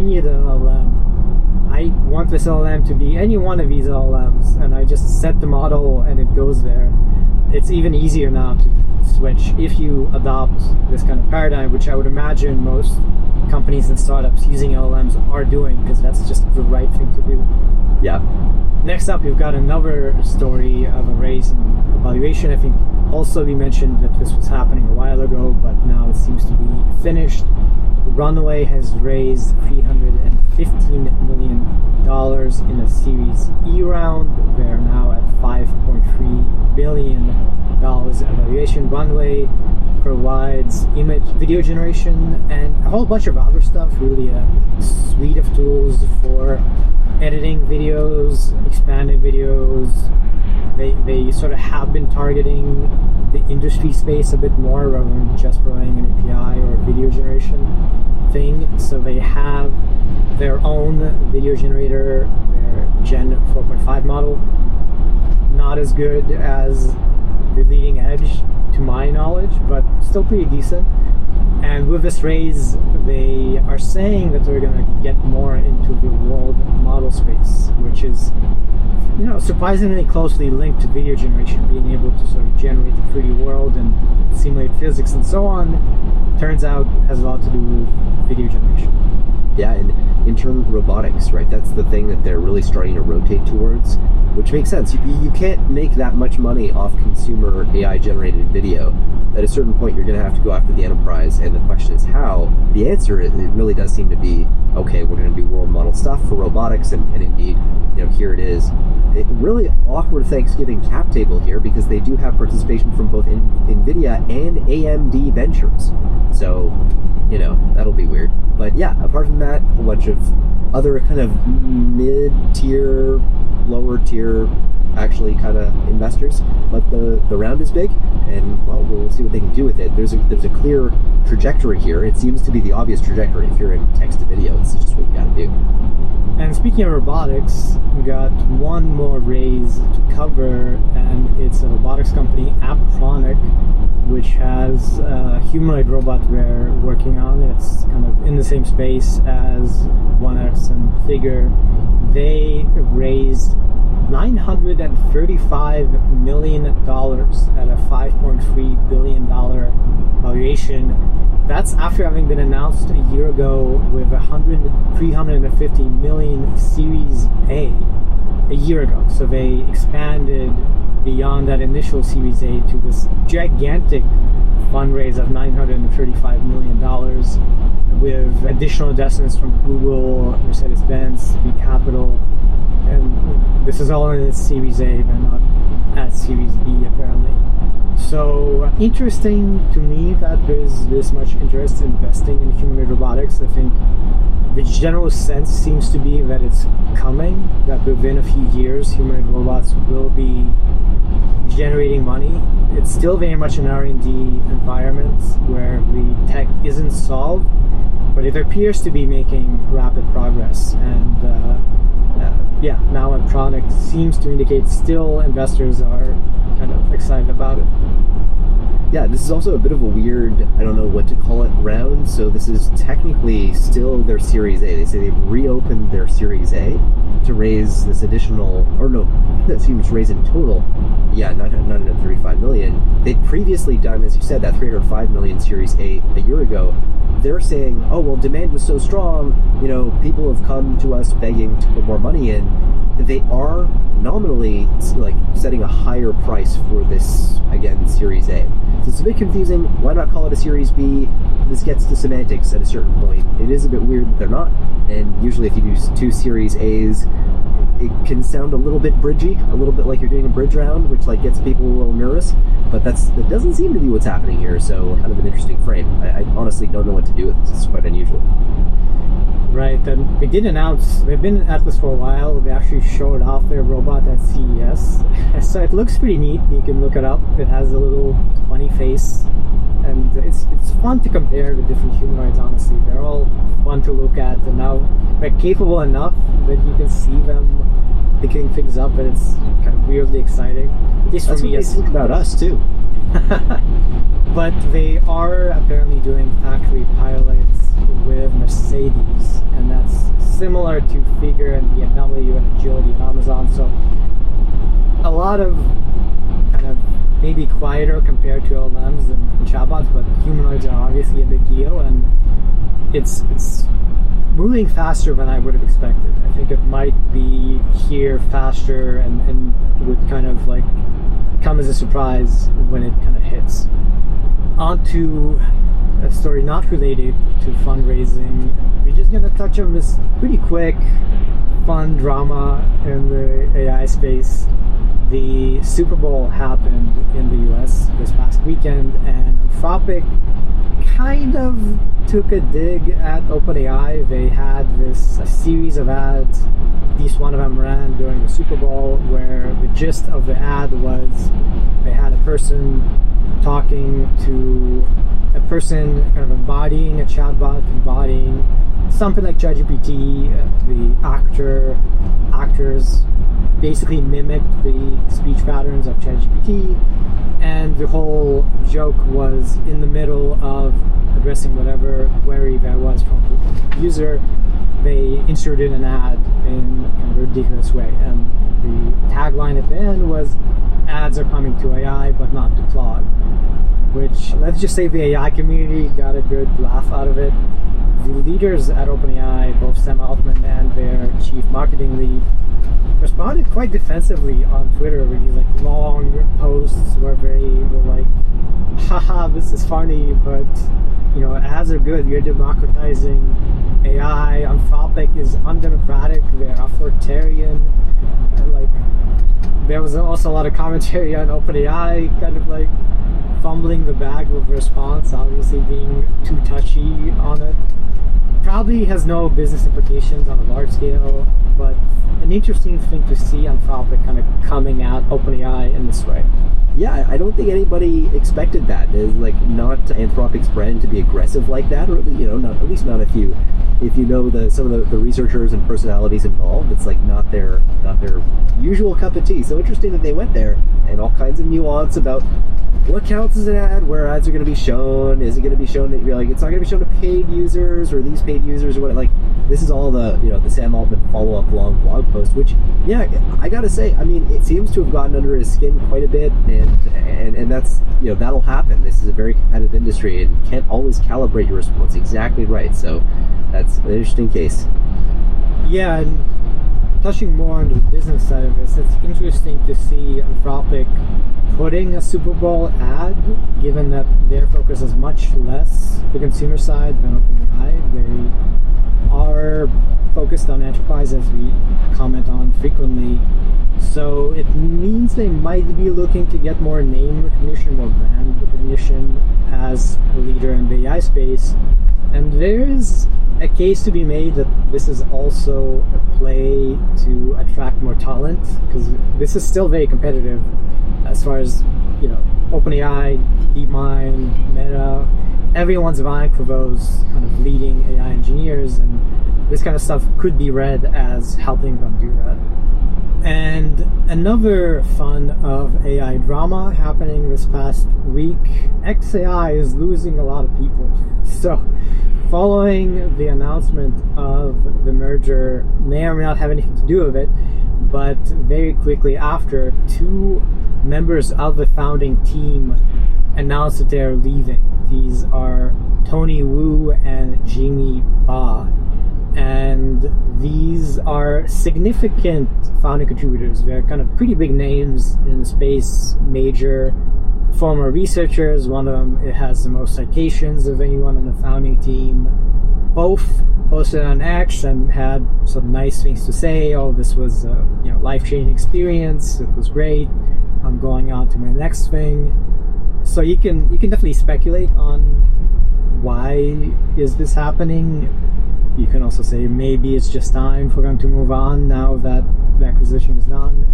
I need an LLM. I want this LLM to be any one of these LLMs, and I just set the model and it goes there. It's even easier now to switch if you adopt this kind of paradigm, which I would imagine most companies and startups using LLMs are doing, because that's just the right thing to do. Yeah. Next up, we've got another story of a raise in valuation. I think also we mentioned that this was happening a while ago, but now it seems to be finished. Runway has raised $315 million in a Series E round. They're now at $5.3 billion valuation. Runway provides image video generation and a whole bunch of other stuff, really a suite of tools for editing videos, expanding videos. They sort of have been targeting the industry space a bit more rather than just providing an API or a video generation thing. So they have their own video generator, their Gen 4.5 model. Not as good as the leading edge to my knowledge, but still pretty decent. And with this raise, they are saying that they're going to get more into the world model space, which is, you know, surprisingly closely linked to video generation, being able to sort of generate the 3D world and simulate physics and so on. Turns out has a lot to do with video generation. Yeah, and in terms of robotics, right, that's the thing that they're really starting to rotate towards, which makes sense. You can't make that much money off consumer AI-generated video. At a certain point, you're going to have to go after the enterprise, and the question is how. The answer, it really does seem to be, okay, we're going to do world model stuff for robotics, and indeed, you know, here it is. A really awkward Thanksgiving cap table here, because they do have participation from both NVIDIA and AMD Ventures. So, you know, that'll be weird. But yeah, apart from that, a whole bunch of other kind of mid-tier, lower-tier, actually kind of investors. But the round is big, and well, we'll see what they can do with it. There's a clear trajectory here. It seems to be the obvious trajectory. If you're in text to video, it's just what you got to do. And speaking of robotics, we got one more raise to cover, and it's a robotics company, Appronic, which has a humanoid robot they're working on. It's kind of in the same space as 1X and Figure. They raised $935 million at a $5.3 billion valuation. That's after having been announced a year ago with $350 million Series A year ago. So they expanded beyond that initial Series A to this gigantic fundraise of $935 million with additional investments from Google, Mercedes-Benz, B Capital, and this is all in its Series A. They're not at Series B apparently. So interesting to me that there's this much interest in investing in humanoid robotics. I think the general sense seems to be that it's coming, that within a few years humanoid robots will be generating money. It's still very much an R&D environment where the tech isn't solved, but it appears to be making rapid progress. And yeah, now Appronic seems to indicate still investors are kind of excited about it. Yeah, this is also a bit of a weird, I don't know what to call it, round. So this is technically still their Series A. They say they've reopened their Series A to raise this additional, or no, that seems to raise in total, yeah, $935 million. They'd previously done, as you said, that $305 million Series A year ago. They're saying, oh, well, demand was so strong, you know, people have come to us begging to put more money in. They are nominally like setting a higher price for this, again, Series A. So it's a bit confusing. Why not call it a Series B? This gets to semantics at a certain point. It is a bit weird that they're not. And usually if you do two Series A's, it can sound a little bit bridgy, a little bit like you're doing a bridge round, which like gets people a little nervous. But that doesn't seem to be what's happening here. So kind of an interesting frame. I honestly don't know what to do with this. It's quite unusual. Right, and we did announce, they've been at this for a while. They actually showed off their robot at CES. So it looks pretty neat. You can look it up. It has a little funny face. And it's fun to compare the different humanoids, honestly. They're all fun to look at. And now they're capable enough that you can see them picking things up. And it's kind of weirdly exciting. That's what they think about us, too. But they are apparently doing factory pilots with Mercedes, and that's similar to Figure and BMW and Agility and Amazon. So a lot of kind of maybe quieter compared to LLMs and chatbots, but humanoids are obviously a big deal, and it's moving faster than I would have expected. I think it might be here faster and would kind of like come as a surprise when it kind of hits. On to a story not related to fundraising. We're just going to touch on this pretty quick, fun drama in the AI space. The Super Bowl happened in the US this past weekend, and Anthropic kind of took a dig at OpenAI. They had a series of ads. At least one of them ran during the Super Bowl, where the gist of the ad was they had a person talking to a person, kind of embodying a chatbot, embodying something like ChatGPT. The actors basically mimicked the speech patterns of ChatGPT, and the whole joke was in the middle of addressing whatever query there was from the user, they inserted an ad in a ridiculous way, and the tagline at the end was, "Ads are coming to AI, but not to Claude," which, let's just say the AI community got a good laugh out of it. The leaders at OpenAI, both Sam Altman and their chief marketing lead, responded quite defensively on Twitter with these like long posts where they were like, haha, this is funny, but you know, ads are good, you're democratizing AI. Anthropic is undemocratic, they're authoritarian. And like, there was also a lot of commentary on OpenAI kind of like fumbling the bag with response, obviously being too touchy on it. Probably has no business implications on a large scale, but an interesting thing to see Anthropic kind of coming at OpenAI in this way. Yeah, I don't think anybody expected that. It's like not Anthropic's brand to be aggressive like that, or not, at least not if you know some of the researchers and personalities involved. It's like not their usual cup of tea. So interesting that they went there, and all kinds of nuance about what counts as an ad, where ads are going to be shown. Is it going to be shown that you're like, it's not going to be shown to paid users or these paid users or what? Like, this is all the the Sam Altman follow-up long blog post, which, yeah, I gotta say, I mean, it seems to have gotten under his skin quite a bit, and that's, that'll happen. This is a very competitive industry, and you can't always calibrate your response exactly right. So that's an interesting case. Yeah, and touching more on the business side of this, it's interesting to see Anthropic putting a Super Bowl ad, given that their focus is much less the consumer side than OpenAI. They are focused on enterprise, as we comment on frequently. So it means they might be looking to get more name recognition, more brand recognition as a leader in the AI space. And there is a case to be made that this is also a play to attract more talent, because this is still very competitive as far as, OpenAI, DeepMind, Meta, everyone's vying for those kind of leading AI engineers, and this kind of stuff could be read as helping them do that. And another fun of AI drama happening this past week, xAI is losing a lot of people. So following the announcement of the merger, may or may not have anything to do with it, but very quickly after, two members of the founding team announced that they're leaving. These are Tony Wu and Jimmy Ba. And these are significant founding contributors. They're kind of pretty big names in the space, major former researchers. One of them, it has the most citations of anyone on the founding team. Both posted on X and had some nice things to say. Oh, this was a life-changing experience. It was great. I'm going on to my next thing. So you can definitely speculate on why is this happening. You can also say maybe it's just time for them to move on now that the acquisition is done.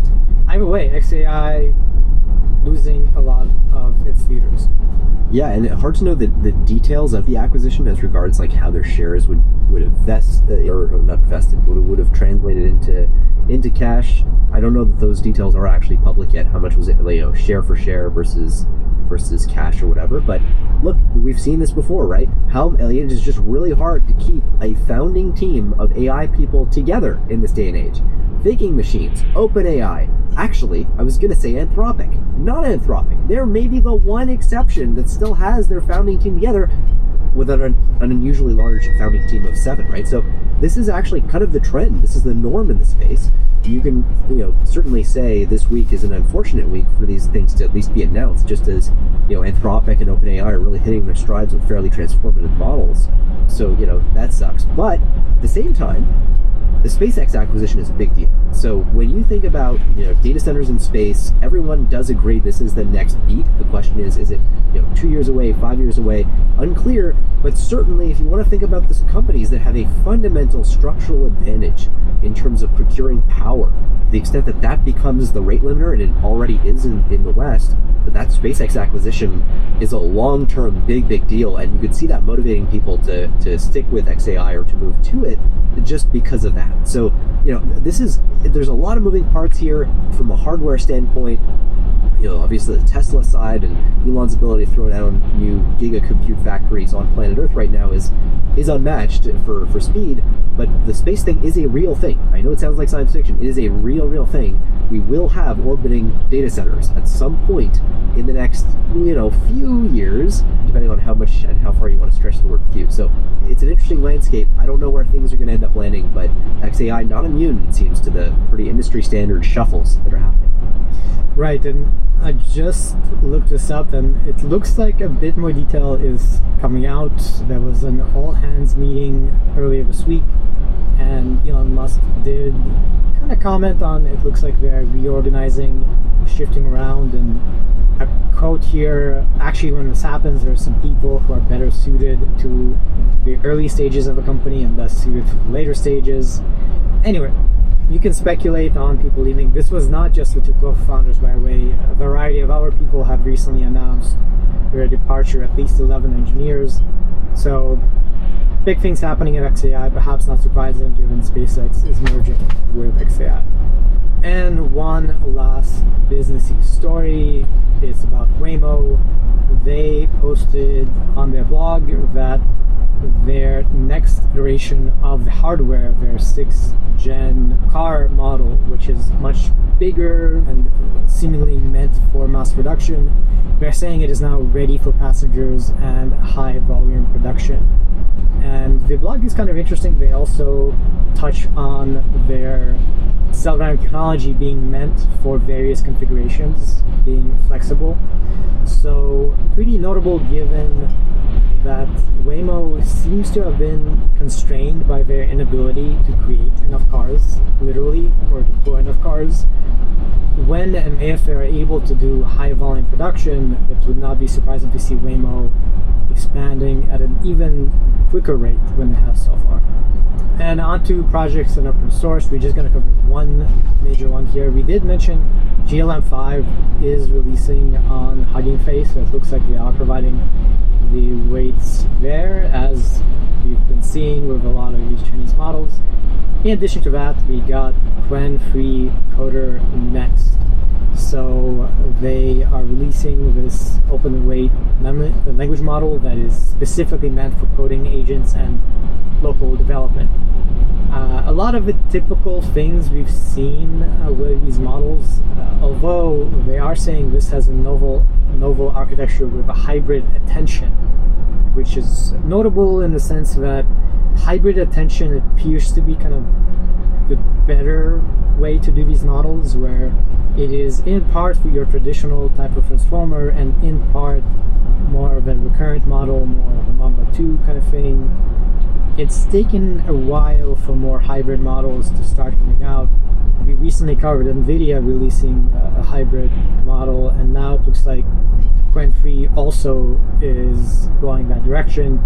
Either way, xAI losing a lot of its leaders. Yeah, and it's hard to know the details of the acquisition as regards like how their shares would have vested, or not vested, would have translated into cash. I don't know that those details are actually public yet. How much was it, share for share versus versus cash or whatever. But look, we've seen this before, right? How it is just really hard to keep a founding team of AI people together in this day and age. Thinking machines, OpenAI. Actually, I was going to say Anthropic, not Anthropic. They're maybe the one exception that still has their founding team together with an unusually large founding team of 7, right? So this is actually kind of the trend. This is the norm in the space. You can, certainly say this week is an unfortunate week for these things to at least be announced, just as, Anthropic and OpenAI are really hitting their strides with fairly transformative models. So, that sucks. But at the same time, the SpaceX acquisition is a big deal. So when you think about data centers in space, everyone does agree this is the next beat. The question is it 2 years away, 5 years away? Unclear. But certainly, if you want to think about these companies that have a fundamental structural advantage in terms of procuring power, to the extent that that becomes the rate limiter, and it already is in the West, that SpaceX acquisition is a long-term big deal, and you could see that motivating people to stick with XAI or to move to it just because of that. So there's a lot of moving parts here from a hardware standpoint. Obviously the Tesla side and Elon's ability to throw down new giga compute factories on planet Earth right now is unmatched for speed. But the space thing is a real thing. I know it sounds like science fiction. It is a real thing. We will have orbiting data centers at some point in the next few years, depending on how much and how far you want to stretch the word few. So it's an interesting landscape. I don't know where things are going to end up landing, but XAI not immune, it seems, to the pretty industry standard shuffles that are happening. Right, and I just looked this up, and it looks like a bit more detail is coming out. There was an all-hands meeting earlier this week, and Elon Musk did kind of comment on it looks like they're reorganizing, shifting around, and a quote here, actually when this happens, there are some people who are better suited to the early stages of a company and less suited to the later stages. Anyway, you can speculate on people leaving. This was not just the two co-founders, by the way. A variety of other people have recently announced their departure, at least 11 engineers. So big things happening at XAI, perhaps not surprising given SpaceX is merging with XAI. And one last businessy story is about Waymo. They posted on their blog that their next iteration of the hardware, their 6th gen car model, which is much bigger and seemingly meant for mass production, they're saying it is now ready for passengers and high volume production. And the blog is kind of interesting. They also touch on their self-driving technology being meant for various configurations, being flexible. So pretty notable given that Waymo seems to have been constrained by their inability to create enough cars, literally, or deploy enough cars. When and if they're able to do high volume production, it would not be surprising to see Waymo expanding at an even quicker rate than they have so far. And on to projects in open source. We're just going to cover one major one here. We did mention GLM5 is releasing on Hugging Face, so it looks like we are providing the weights there, as we've been seeing with a lot of these Chinese models. In addition to that, we got Qwen-free Coder next. So they are releasing this open weight language model that is specifically meant for coding agents and local development. A lot of the typical things we've seen with these models, although they are saying this has a novel architecture with a hybrid attention, which is notable in the sense that hybrid attention appears to be kind of the better way to do these models, where it is in part for your traditional type of transformer and in part more of a recurrent model, more of a Mamba 2 kind of thing. It's taken a while for more hybrid models to start coming out. We recently covered NVIDIA releasing a hybrid model, and now it looks like Qwen-free also is going that direction.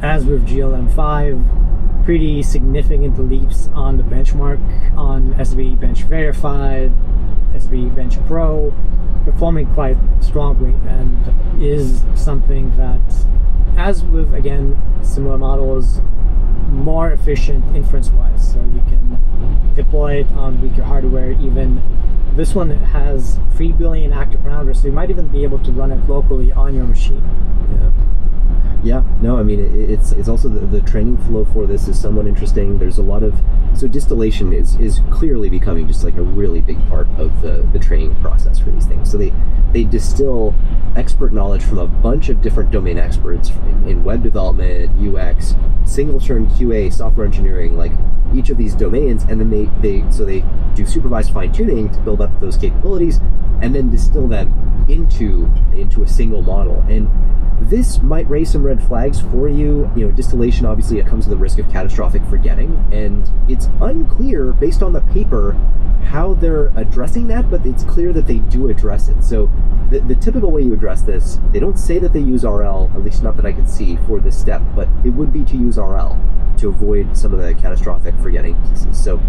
As with GLM5, pretty significant leaps on the benchmark on SB Bench Verified, SB Bench Pro, performing quite strongly, and is something that, as with, again, similar models, more efficient inference-wise, so you can deploy it on weaker hardware even this one has 3 billion active parameters, so you might even be able to run it locally on your machine. Yeah, no, I mean, it's also the training flow for this is somewhat interesting. There's a lot of, so distillation is clearly becoming just like a really big part of the training process for these things. So they distill expert knowledge from a bunch of different domain experts in web development, UX, single churn QA, software engineering, like each of these domains, and then they do supervised fine tuning to build up those capabilities, and then distill them into a single model. And this might raise some red flags for you. You know, distillation, obviously, it comes with the risk of catastrophic forgetting, and it's unclear, based on the paper, how they're addressing that, but it's clear that they do address it. So the typical way you address this, they don't say that they use RL, at least not that I could see, for this step, but it would be to use RL to avoid some of the catastrophic forgetting pieces. So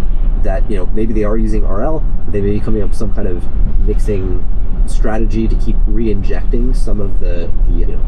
that, you know, maybe they are using RL, but they may be coming up with some kind of mixing strategy to keep re-injecting some of the you know,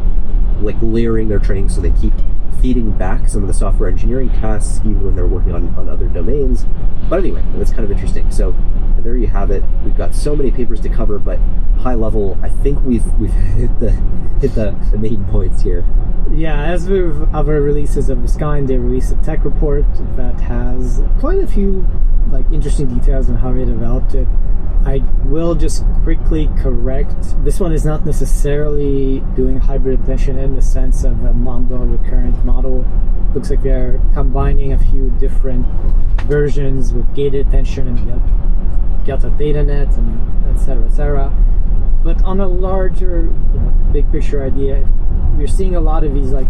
like layering their training so they keep feeding back some of the software engineering tasks even when they're working on other domains. But anyway, that's kind of interesting. So there you have it. We've got so many papers to cover, but high level, I think we've hit the main points here. Yeah, as with other releases of this kind, they released a tech report that has quite a few like interesting details on how they developed it. I will just quickly correct, this one is not necessarily doing hybrid attention in the sense of a Mambo recurrent model. Looks like they're combining a few different versions with gated attention and Delta DataNet and et cetera. But on a larger, you know, big picture idea, we're seeing a lot of these like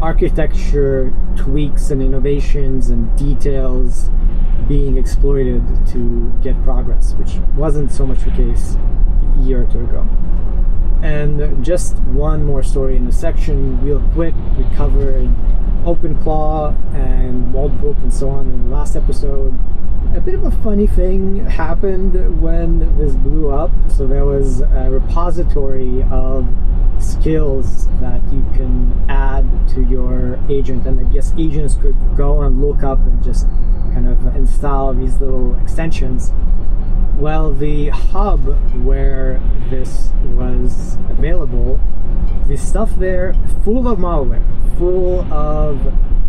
architecture tweaks and innovations and details being exploited to get progress, which wasn't so much the case a year or two ago. And just one more story in the section, real quick. We covered OpenClaw and Moldbook and so on in the last episode. A bit of a funny thing happened when this blew up. So there was a repository of skills that you can add to your agent, and I guess agents could go and look up and just kind of install these little extensions. Well, the hub where this was available, the stuff there full of malware, full of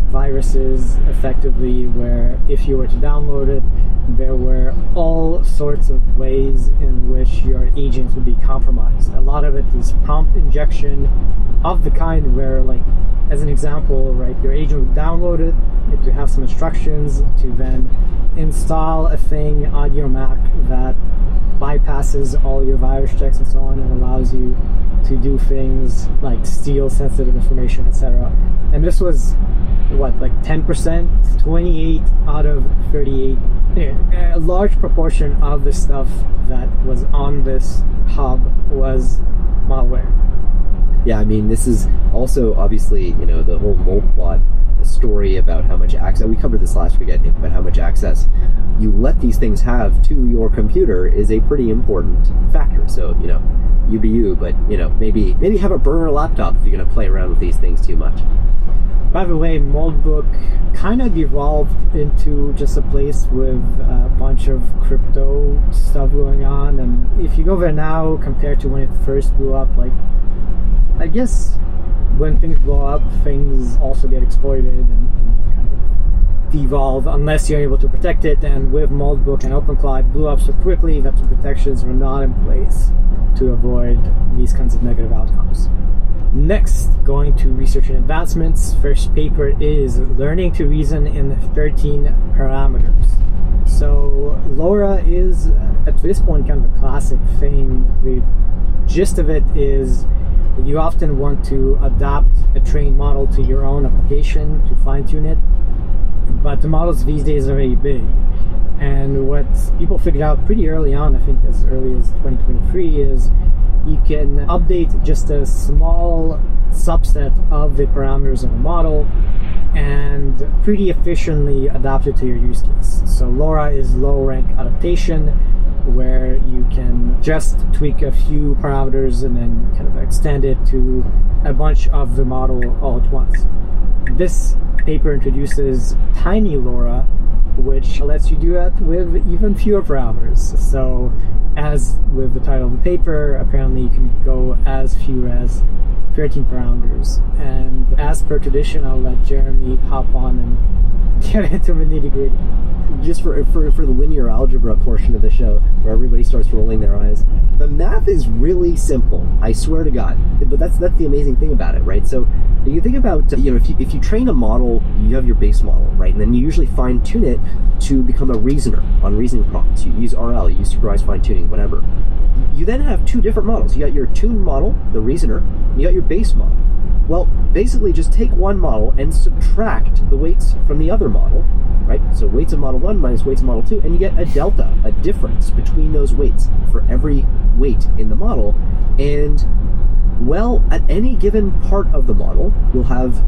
viruses, effectively, where if you were to download it, there were all sorts of ways in which your agents would be compromised. A lot of it is prompt injection of the kind where, like, as an example, right, your agent would download it to have some instructions to then install a thing on your Mac that bypasses all your virus checks and so on and allows you to do things like steal sensitive information, etc. And this was what, like 10%, 28 out of 38. A large proportion of the stuff that was on this hub was malware. Yeah, I mean, this is also obviously, you know, the whole Moltbot story about how much access, we covered this last week, I think, about how much access you let these things have to your computer is a pretty important factor. So, you know, you be you, but, you know, maybe have a burner laptop if you're going to play around with these things too much. By the way, Moldbook kind of evolved into just a place with a bunch of crypto stuff going on, and if you go there now compared to when it first blew up, like, I guess when things blow up, things also get exploited and kind of devolve unless you're able to protect it. And with Moldbook and OpenClaw, it blew up so quickly that the protections were not in place to avoid these kinds of negative outcomes. Next, going to research and advancements. First paper is learning to reason in 13 parameters. So LoRa is, at this point, kind of a classic thing. The gist of it is that you often want to adapt a trained model to your own application to fine-tune it, but the models these days are very big. And what people figured out pretty early on, I think as early as 2023, is you can update just a small subset of the parameters of a model and pretty efficiently adapt it to your use case. So LoRa is low rank adaptation, where you can just tweak a few parameters and then kind of extend it to a bunch of the model all at once. This paper introduces TinyLoRa, which lets you do that with even fewer parameters. So as with the title of the paper, apparently you can go as few as 13 parameters. And as per tradition, I'll let Jeremy hop on and get into the nitty-gritty. Just for the linear algebra portion of the show, where everybody starts rolling their eyes, the math is really simple. I swear to God. But that's the amazing thing about it, right? So you think about, if you train a model, you have your base model, right? And then you usually fine tune it to become a reasoner on reasoning problems. You use RL, you use supervised fine tuning, whatever. You then have two different models. You got your tuned model, the reasoner, and you got your base model. Well, basically just take one model and subtract the weights from the other model, right? So weights of model 1 minus weights of model 2, and you get a delta, a difference between those weights for every weight in the model. And, well, at any given part of the model, you'll have